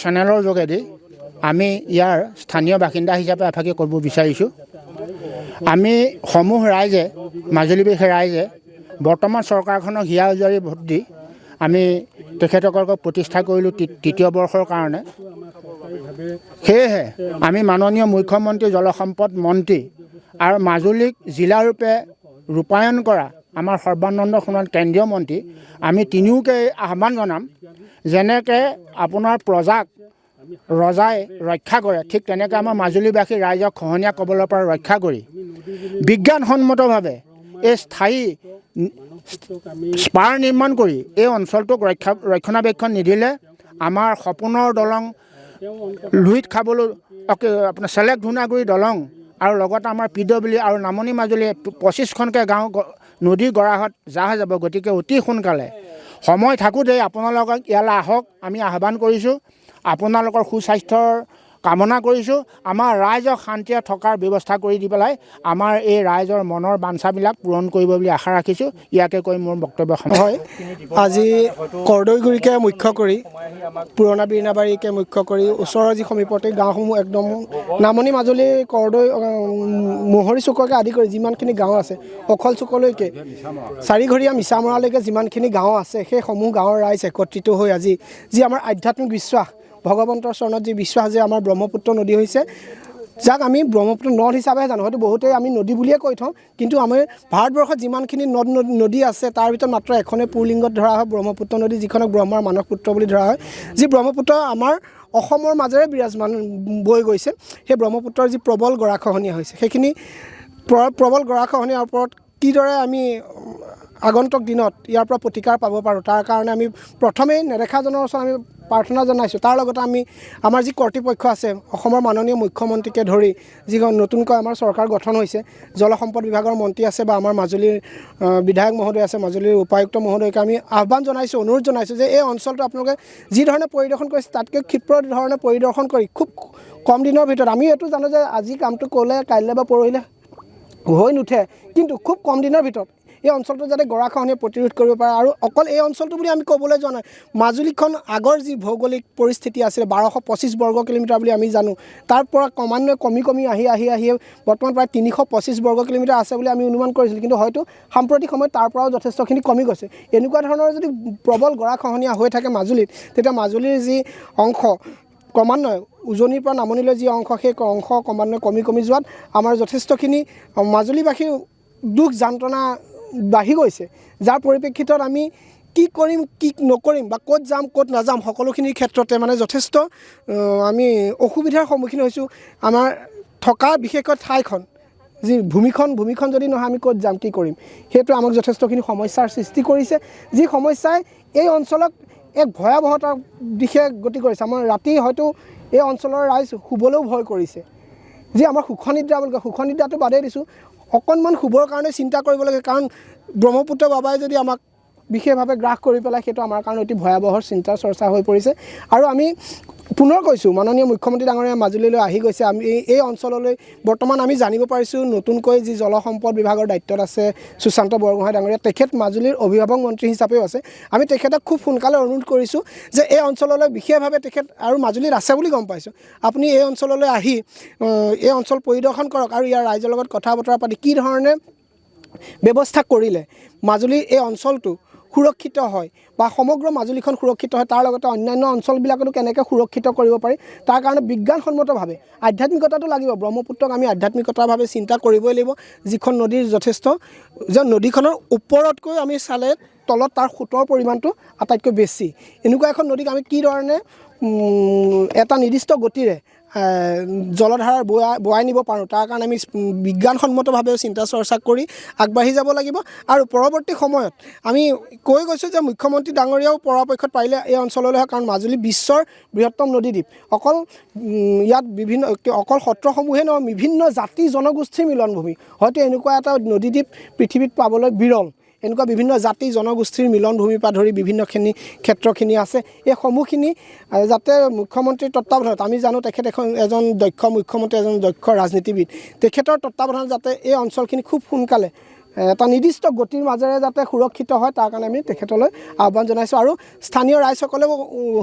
চেনেলৰ যোগেদি আমি ইয়াৰ স্থানীয় বাসিন্দা হিচাপে এফাকি ক'ব বিচাৰিছোঁ। আমি সমূহ ৰাইজে মাজুলীবাসী ৰাইজে বৰ্তমান চৰকাৰখনক হিয়া উজাৰি ভোট দি আমি তেখেতসকলক প্ৰতিষ্ঠা কৰিলোঁ তৃতীয় বৰ্ষৰ কাৰণে। সেয়েহে আমি মাননীয় মুখ্যমন্ত্ৰী জলসম্পদ মন্ত্ৰী আৰু মাজুলীক জিলাৰূপে ৰূপায়ণ কৰা আমাৰ সৰ্বানন্দ সোণোৱাল কেন্দ্ৰীয় মন্ত্ৰী আমি তিনিওকে আহ্বান জনাম, যেনেকৈ আপোনাৰ প্ৰজাক ৰজাই ৰক্ষা কৰে ঠিক তেনেকৈ আমাৰ মাজুলীবাসী ৰাইজক খহনীয়া কবলৰ পৰা ৰক্ষা কৰি বিজ্ঞানসন্মতভাৱে এই স্থায়ী স্পাৰ নিৰ্মাণ কৰি এই অঞ্চলটোক ৰক্ষণাবেক্ষণ নিদিলে আমাৰ সপোনৰ দলং লুইত খাবলৈ আপোনাৰ চেলেক ধূনাগুৰি দলং আৰু লগতে আমাৰ PW আৰু নামনি মাজুলী 25খনকৈ গাঁও নদীৰ গৰাহত জাহ যাব। গতিকে অতি সোনকালে সময় থাকোঁতেই আপোনালোকক ইয়ালৈ আহক আমি আহ্বান কৰিছোঁ। আপোনালোকৰ সুস্বাস্থ্যৰ কামনা কৰিছোঁ। আমাৰ ৰাইজক শান্তিৰে থকাৰ ব্যৱস্থা কৰি দি পেলাই আমাৰ এই ৰাইজৰ মনৰ বাঞ্ছাবিলাক পূৰণ কৰিব বুলি আশা ৰাখিছোঁ। ইয়াকে কৈ মোৰ বক্তব্য হয়। আজি কৰ্দৈগুৰিকে মুখ্য কৰি পুৰণা বীৰনাবাৰীকে মুখ্য কৰি ওচৰৰ যি সমীপতে গাঁওসমূহ একদম নামনি মাজুলী কৰ্দৈ মহৰী চুককে আদি কৰি যিমানখিনি গাঁও আছে অখল চুকলৈকে চাৰিঘৰীয়া মিছামৰালৈকে যিমানখিনি গাঁও আছে সেইসমূহ গাঁৱৰ ৰাইজ একত্ৰিত হৈ আজি যি আমাৰ আধ্যাত্মিক বিশ্বাস ভগৱন্তৰ চৰণত যি বিশ্বাস যে আমাৰ ব্ৰহ্মপুত্ৰ নদী হৈছে, যাক আমি ব্ৰহ্মপুত্ৰ নদ হিচাপেহে জানো, হয়তো বহুতেই আমি নদী বুলিয়ে কৈ থওঁ, কিন্তু আমাৰ ভাৰতবৰ্ষত যিমানখিনি নদী আছে তাৰ ভিতৰত মাত্ৰ এখনেই পুৰলিংগত ধৰা হয় ব্ৰহ্মপুত্ৰ নদী, যিখনক ব্ৰহ্মাৰ মানস পুত্ৰ বুলি ধৰা হয়। যি ব্ৰহ্মপুত্ৰ আমাৰ অসমৰ মাজেৰে বিৰাজমান বৈ গৈছে, সেই ব্ৰহ্মপুত্ৰৰ যি প্ৰবল গৰাখহনীয়া হৈছে সেইখিনি প্ৰবল গৰাখহনীয়াৰ ওপৰত কিদৰে আমি আগন্তুক দিনত ইয়াৰ পৰা প্ৰতিকাৰ পাব পাৰোঁ তাৰ কাৰণে আমি প্ৰথমেই নেদেখাজনৰ ওচৰত আমি প্ৰাৰ্থনা জনাইছোঁ। তাৰ লগতে আমি আমাৰ যি কৰ্তৃপক্ষ আছে অসমৰ মাননীয় মুখ্যমন্ত্ৰীকে ধৰি যিখন নতুনকৈ আমাৰ চৰকাৰ গঠন হৈছে, জলসম্পদ বিভাগৰ মন্ত্ৰী আছে বা আমাৰ মাজুলীৰ বিধায়ক মহোদয় আছে, মাজুলীৰ উপায়ুক্ত মহোদয়কে আমি আহ্বান জনাইছোঁ, অনুৰোধ জনাইছোঁ যে এই অঞ্চলটো আপোনালোকে যি ধৰণে পৰিদৰ্শন কৰিছে তাতকৈ ক্ষীপ্ৰ ধৰণে পৰিদৰ্শন কৰি খুব কম দিনৰ ভিতৰত, আমি এইটো জানো যে আজি কামটো ক'লে কাইলৈ বা পৰহিলে হৈ নুঠে, কিন্তু খুব কম দিনৰ ভিতৰত এই অঞ্চলটো যাতে গৰাখহনীয়া প্ৰতিৰোধ কৰিব পাৰে। আৰু অকল এই অঞ্চলটো বুলি আমি ক'বলৈ যোৱা নাই, মাজুলীখন আগৰ যি ভৌগোলিক পৰিস্থিতি আছিলে 1225 বৰ্গ কিলোমিটাৰ বুলি আমি জানো, তাৰ পৰা ক্ৰমান্বয়ে কমি আহি বৰ্তমান প্ৰায় 325 বৰ্গ কিলোমিটাৰ আছে বুলি আমি অনুমান কৰিছিলোঁ, কিন্তু হয়তো সাম্প্ৰতিক সময়ত তাৰ পৰাও যথেষ্টখিনি কমি গৈছে। এনেকুৱা ধৰণৰ যদি প্ৰবল গৰাখহনীয়া হৈ থাকে মাজুলীত, তেতিয়া মাজুলীৰ যি অংশ ক্ৰমান্বয়ে উজনিৰ পৰা নামনিলৈ যি অংশ সেই অংশ ক্ৰমান্বয়ে কমি যোৱাত আমাৰ যথেষ্টখিনি মাজুলীবাসীৰ দুখ যন্ত্ৰণা বাঢ়ি গৈছে, যাৰ পৰিপ্ৰেক্ষিতত আমি কি কৰিম কি নকৰিম বা ক'ত যাম ক'ত নাযাম সকলোখিনিৰ ক্ষেত্ৰতে মানে যথেষ্ট আমি অসুবিধাৰ সন্মুখীন হৈছোঁ। আমাৰ থকা বিশেষকৈ ঠাইখন যি ভূমিখন যদি নহয় আমি ক'ত যাম কি কৰিম, সেইটো আমাক যথেষ্টখিনি সমস্যাৰ সৃষ্টি কৰিছে, যি সমস্যাই এই অঞ্চলক এক ভয়াৱহতাৰ দিশে গতি কৰিছে। আমাৰ ৰাতি হয়তো এই অঞ্চলৰ ৰাইজ শুবলৈও ভয় কৰিছে, যি আমাৰ সুখনিদ্ৰা বুলি কয়, সুখনিদ্ৰাটো বাদেই দিছোঁ, অকণমান শুবৰ কাৰণে চিন্তা কৰিব লাগে, কাৰণ ব্ৰহ্মপুত্ৰ বাবাই যদি আমাক বিশেষভাৱে গ্ৰাস কৰি পেলাই সেইটো আমাৰ কাৰণে অতি ভয়াৱহ চিন্তা চৰ্চা হৈ পৰিছে। আৰু আমি পুনৰ কৈছোঁ মাননীয় মুখ্যমন্ত্ৰী ডাঙৰীয়া মাজুলীলৈ আহি গৈছে, আমি এই অঞ্চললৈ বৰ্তমান আমি জানিব পাৰিছোঁ নতুনকৈ যি জলসম্পদ বিভাগৰ দায়িত্বত আছে সুশান্ত বৰগোহাঁই ডাঙৰীয়া, তেখেত মাজুলীৰ অভিভাৱক মন্ত্ৰী হিচাপেও আছে। আমি তেখেতক খুব সোনকালে অনুৰোধ কৰিছোঁ যে এই অঞ্চললৈ বিশেষভাৱে তেখেত আৰু মাজুলীত আছে বুলি গম পাইছোঁ, আপুনি এই অঞ্চললৈ আহি এই অঞ্চল পৰিদৰ্শন কৰক আৰু ইয়াৰ ৰাইজৰ লগত কথা বতৰা পাতি কি ধৰণে ব্যৱস্থা কৰিলে মাজুলীৰ এই অঞ্চলটো সুৰক্ষিত হয় বা সমগ্ৰ মাজুলীখন সুৰক্ষিত হয়, তাৰ লগতে অন্যান্য অঞ্চলবিলাকতো কেনেকৈ সুৰক্ষিত কৰিব পাৰি তাৰ কাৰণে বিজ্ঞানসন্মতভাৱে আধ্যাত্মিকতাটো লাগিব। ব্ৰহ্মপুত্ৰক আমি আধ্যাত্মিকতাভাৱে চিন্তা কৰিবই লাগিব, যিখন নদীৰ যথেষ্ট যে নদীখনৰ ওপৰতকৈ আমি চালে তলত তাৰ সোঁতৰ পৰিমাণটো আটাইতকৈ বেছি। এনেকুৱা এখন নদীক আমি কি ধৰণে এটা নিৰ্দিষ্ট গতিৰে জলধাৰা বোৱাই নিব পাৰোঁ তাৰ কাৰণে আমি বিজ্ঞানসন্মতভাৱেও চিন্তা চৰ্চা কৰি আগবাঢ়ি যাব লাগিব। আৰু পৰৱৰ্তী সময়ত আমি কৈ গৈছোঁ যে মুখ্যমন্ত্ৰী ডাঙৰীয়াও পৰাপক্ষত পাৰিলে এই অঞ্চললৈ হয়, কাৰণ মাজুলী বিশ্বৰ বৃহত্তম নদীদ্বীপ, ইয়াত অকল সত্ৰসমূহে নহয় বিভিন্ন জাতি জনগোষ্ঠীৰ মিলনভূমি, হয়তো এনেকুৱা এটা নদীদ্বীপ পৃথিৱীত পাবলৈ বিৰল, এনেকুৱা বিভিন্ন জাতি জনগোষ্ঠীৰ মিলনভূমিৰ পৰা ধৰি বিভিন্নখিনি ক্ষেত্ৰখিনি আছে। এই সমূহখিনি যাতে মুখ্যমন্ত্ৰীৰ তত্ত্বাৱধানত, আমি জানো তেখেত এজন দক্ষ মুখ্যমন্ত্ৰী, এজন দক্ষ ৰাজনীতিবিদ, তেখেতৰ তত্ত্বাৱধানত যাতে এই অঞ্চলখিনি খুব সোনকালে এটা নিৰ্দিষ্ট গতিৰ মাজেৰে যাতে সুৰক্ষিত হয় তাৰ কাৰণে আমি তেখেতলৈ আহ্বান জনাইছোঁ। আৰু স্থানীয় ৰাইজসকলেও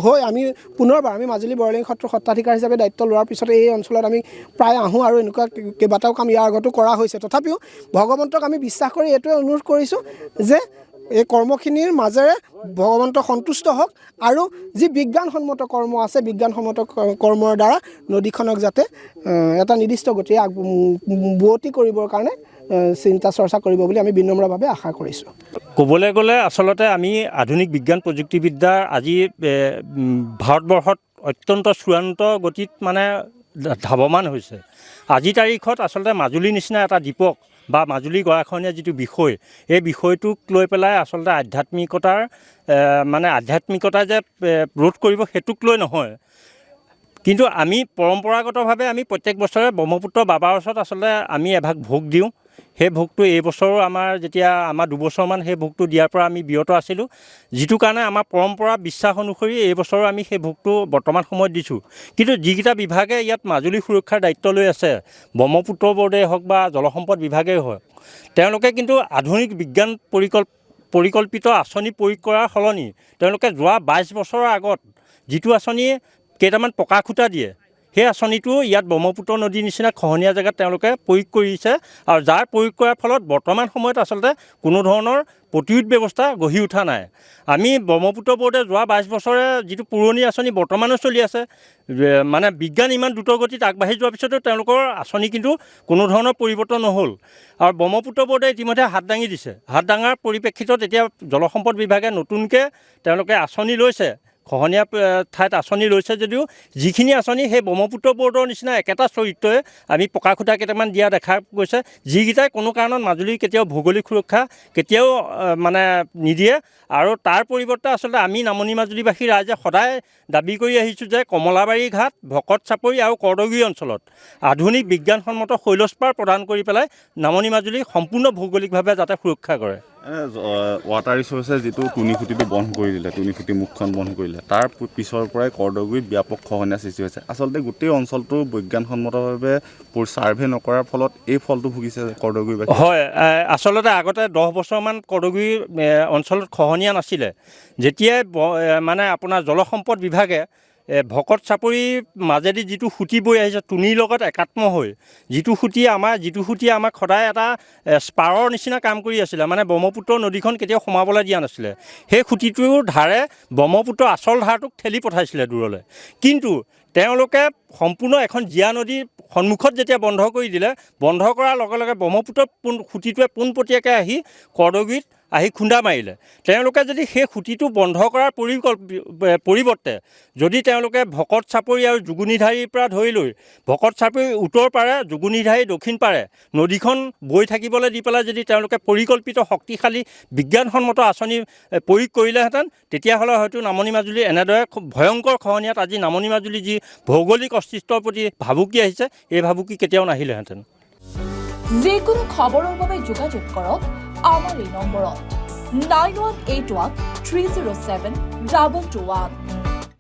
হৈ আমি পুনৰবাৰ আমি মাজুলী বৰলিং সত্ৰৰ সত্ৰাধিকাৰ হিচাপে দায়িত্ব লোৱাৰ পিছতে এই অঞ্চলত আমি প্ৰায় আহোঁ আৰু এনেকুৱা কেইবাটাও কাম ইয়াৰ আগতো কৰা হৈছে। তথাপিও ভগৱন্তক আমি বিশ্বাস কৰি এইটোৱে অনুৰোধ কৰিছোঁ যে এই কৰ্মখিনিৰ মাজেৰে ভগৱন্ত সন্তুষ্ট হওক আৰু যি বিজ্ঞানসন্মত কৰ্ম আছে বিজ্ঞানসন্মত কৰ্মৰ দ্বাৰা নদীখনক যাতে এটা নিৰ্দিষ্ট গতিৰে বোৱতী কৰিবৰ কাৰণে চিন্তা চৰ্চা কৰিব বুলি আমি বিনম্ৰভাৱে আশা কৰিছোঁ। ক'বলৈ গ'লে আচলতে আমি আধুনিক বিজ্ঞান প্ৰযুক্তিবিদ্যাৰ আজি ভাৰতবৰ্ষত অত্যন্ত চূড়ান্ত গতিত মানে ধাৱমান হৈছে। আজিৰ তাৰিখত আচলতে মাজুলীৰ নিচিনা এটা দ্বীপক বা মাজুলী গৰাখহনীয়া যিটো বিষয় এই বিষয়টোক লৈ পেলাই আচলতে আধ্যাত্মিকতা যে ৰোধ কৰিব সেইটোক লৈ নহয়, কিন্তু আমি পৰম্পৰাগতভাৱে আমি প্ৰত্যেক বছৰে ব্ৰহ্মপুত্ৰ বাবাৰ ওচৰত আচলতে আমি এভাগ ভোগ দিওঁ। সেই ভোগটো এই বছৰো যেতিয়া আমাৰ 2 বছৰমান সেই ভোগটো দিয়াৰ পৰা আমি বিৰত আছিলোঁ, যিটো কাৰণে আমাৰ পৰম্পৰা বিশ্বাস অনুসৰি এই বছৰো আমি সেই ভোগটো বৰ্তমান সময়ত দিছোঁ। কিন্তু যিকেইটা বিভাগে ইয়াত মাজুলী সুৰক্ষাৰ দায়িত্ব লৈ আছে, ব্ৰহ্মপুত্ৰ বৰ্ডেই হওক বা জলসম্পদ বিভাগেই হওক, তেওঁলোকে কিন্তু আধুনিক বিজ্ঞান পৰিকল্পিত আঁচনি প্ৰয়োগ কৰাৰ সলনি তেওঁলোকে যোৱা 22 বছৰৰ আগত যিটো আঁচনিয়ে কেইটামান পকা খুঁটা দিয়ে সেই আঁচনিটো ইয়াত ব্ৰহ্মপুত্ৰ নদীৰ নিচিনা খহনীয়া জেগাত তেওঁলোকে প্ৰয়োগ কৰিছে, আৰু যাৰ প্ৰয়োগ কৰাৰ ফলত বৰ্তমান সময়ত আচলতে কোনো ধৰণৰ প্ৰতিৰোধ ব্যৱস্থা গঢ়ি উঠা নাই। আমি ব্ৰহ্মপুত্ৰ বৰ্ডে যোৱা 22 বছৰে যিটো পুৰণি আঁচনি বৰ্তমানো চলি আছে, মানে বিজ্ঞান ইমান দ্ৰুতগতিত আগবাঢ়ি যোৱাৰ পিছতো তেওঁলোকৰ আঁচনি কিন্তু কোনো ধৰণৰ পৰিৱৰ্তন নহ'ল। আৰু ব্ৰহ্মপুত্ৰ বৰ্ডে ইতিমধ্যে হাত দাঙি দিছে। হাত দাঙাৰ পৰিপ্ৰেক্ষিতত এতিয়া জলসম্পদ বিভাগে নতুনকৈ তেওঁলোকে আঁচনি লৈছে, খহনীয়া ঠাইত আঁচনি লৈছে যদিও যিখিনি আঁচনি সেই ব্ৰহ্মপুত্ৰ বৰ্ডৰ নিচিনা একেটা চৰিত্ৰই আমি পকা খুঁটা কেইটামান দিয়া দেখা গৈছে, যিকেইটাই কোনো কাৰণত মাজুলীৰ কেতিয়াও ভৌগোলিক সুৰক্ষা কেতিয়াও নিদিয়ে। আৰু তাৰ পৰিৱৰ্তে আচলতে আমি নামনি মাজুলীবাসী ৰাইজে সদায় দাবী কৰি আহিছোঁ যে কমলাবাৰী ঘাট, ভকত চাপৰি আৰু কৰদগুৰি অঞ্চলত আধুনিক বিজ্ঞানসন্মত শৈলস্পাৰ প্ৰদান কৰি পেলাই নামনি মাজুলী সম্পূৰ্ণ ভৌগোলিকভাৱে যাতে সুৰক্ষা কৰে। ৱাটাৰ ৰিচোৰ্চে যিটো টুনিখুঁটিটো বন্ধ কৰি দিলে, টুনিখুঁটি মুখখন বন্ধ কৰিলে, তাৰ পিছৰ পৰাই কৰদগুৰিত ব্যাপক খহনীয়া সৃষ্টি হৈছে। আচলতে গোটেই অঞ্চলটো বিজ্ঞানসন্মতভাৱে ছাৰ্ভে নকৰাৰ ফলত এই ফলটো ভুগিছে কৰদগুৰিবাসী। হয়, আচলতে আগতে 10 বছৰমান কৰদগুৰি অঞ্চলত খহনীয়া নাছিলে। যেতিয়াই আপোনাৰ জলসম্পদ বিভাগে ভকত চাপৰিৰ মাজেদি যিটো খুঁটি বৈ আহিছে টুনিৰ লগত একাত্ম হৈ, যিটো খুঁটিয়ে আমাক সদায় এটা স্পাৰৰ নিচিনা কাম কৰি আছিলে, মানে ব্ৰহ্মপুত্ৰ নদীখন কেতিয়াও সোমাবলৈ দিয়া নাছিলে। সেই খুঁটিটোৰ ধাৰে ব্ৰহ্মপুত্ৰ আচল ধাৰটোক ঠেলি পঠাইছিলে দূৰলৈ। কিন্তু তেওঁলোকে সম্পূৰ্ণ এখন জীয়া নদীৰ সন্মুখত যেতিয়া বন্ধ কৰি দিলে, বন্ধ কৰাৰ লগে লগে ব্ৰহ্মপুত্ৰ খুঁটিটোৱে পোনপটীয়াকৈ আহি কৰদগুৰিত আহি খুন্দা মাৰিলে। তেওঁলোকে যদি সেই খুঁটিটো বন্ধ কৰাৰ পৰিৱৰ্তে যদি তেওঁলোকে ভকত চাপৰি আৰু জুগুনিধাৰীৰ পৰা ধৰি লৈ ভকত চাপৰি উত্তৰ পাৰে, জুগুনিধাৰী দক্ষিণ পাৰে নদীখন বৈ থাকিবলৈ দি পেলাই যদি তেওঁলোকে পৰিকল্পিত শক্তিশালী বিজ্ঞানসন্মত আঁচনি প্ৰয়োগ কৰিলেহেঁতেন, তেতিয়াহ'লে হয়তো নামনি মাজুলী এনেদৰে খুব ভয়ংকৰ খহনীয়াত আজি নামনি মাজুলী যি ভৌগোলিক অস্তিত্বৰ প্ৰতি ভাবুকি আহিছে, এই ভাবুকি কেতিয়াও নাহিলেহেঁতেন। যিকোনো খবৰৰ বাবে যোগাযোগ কৰক আমাৰ এই নম্বৰত 9181 307 221।